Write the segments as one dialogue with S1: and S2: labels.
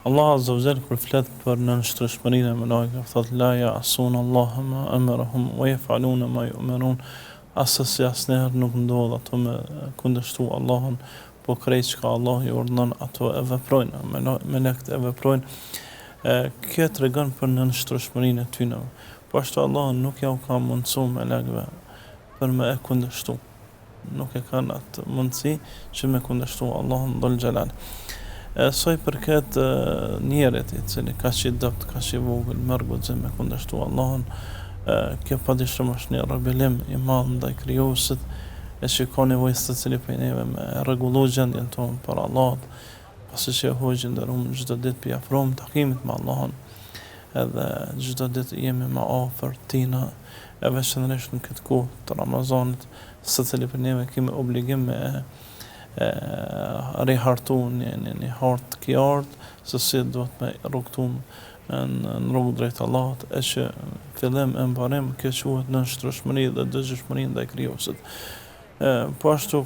S1: Allah Azza wa Jall kur flet për nënshtrueshmërinë e melekëve, thot la ya'suna Allaha ma amarahum wa yaf'aluna ma yu'marun. Asesi asnjëherë nuk ndodh ato me kundërshtu Allahun, po krejt çka Allah i urdhnon ato e veprojnë, melekët e veprojnë. Kjo tregon për nënshtrueshmërinë e tyre. Po ashtu Allah nuk ja u ka mundsuar melekëve për me e kundërshtu. Nuk e kanë atë mundësi që me kundërshtu Allahun dhul xhelal. Sa i përket njerit I cili ka që I dopt, ka që I vogël, merr guxim me kundërshtu Allahun, kjo padyshim është një rebelim I madh ndaj krijuesit, e që ka nevojë secili prej neve me rregullu gjendjen tonë për Allahut, pasi që hoxhë ndërum çdo ditë pi afrohem takimit me Allahun, edhe çdo ditë jemi më afër tina, e veçanërisht në këtë kohë të Ramazanit, secili prej neve kemi obligim me rihartu një hartë kjartë, se si duhet me rrugtu në rrugë drejt Allahut, e që fillim e mbarim kjo quhet nënshtrueshmëri dhe dëgjueshmëri ndaj krijuesit. Po ashtu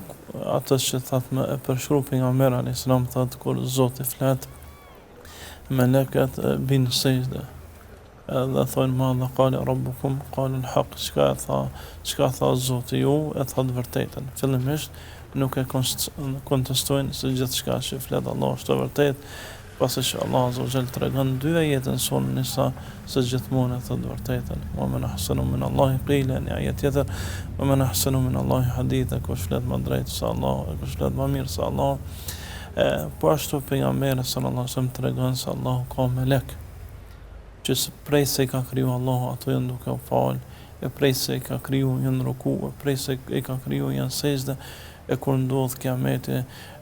S1: atë që thatë me e përshkru pejgamberi alayhis salam, thatë kur Zoti flet, melekët bin sejdë, edhe thonë madha qala rabbukum qalu al-haq, çka tha Zoti ju, e tha të vërtetën. Fillimisht nuk e kontestojnë se gjithçka që flet Allah është e vërtetë, pasi që Allah Azza wa Jall tregon dy ajete në surën Nisa se gjithmonë e thot vërtetën. Wa man ahsanu min Allahi qila, në ajet tjetër, wa man ahsanu min Allahi haditha, kush flet më drejt se Allah, kush flet më mirë se Allah. Po ashtu pejgamberi sallallahu alaihi wasallam tregon se Allahu ka melek, që prej se I ka kriju Allahu ato janë duke u fal, e prej se I ka kriju janë ruku, e prej se I ka kriju janë sejdë, e kur ndodh kiameti,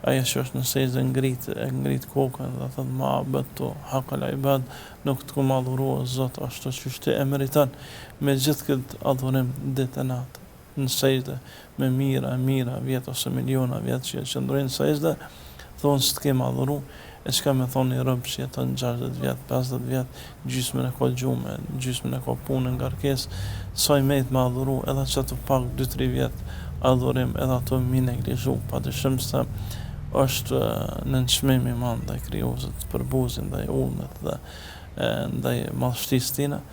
S1: ajo që është në sejdë ngrit kokën dhe thot ma abadtu haqqal ibad, nuk të kom adhuru Zot ashtu që ti e meriton, me gjithë këtë adhurim ditë e natë, në sejdë, me mira, vjet ose miliona vjet që qëndrojnë në sejdë, thonë s'të kem adhuru, e çka me thonë një rob që jeton 60 vjet, 50 vjet, gjysmën e ka gjume, gjysmën e ka punën ngarkesë, sa I mejt me adhuru, edhe që të pak 2-3 vjet adhurim, edhe ato mi neglizhu, padyshim se është nënçmim I madh ndaj krijuesit, për buzën ndaj ullnit dhe ndaj madhështisë tina.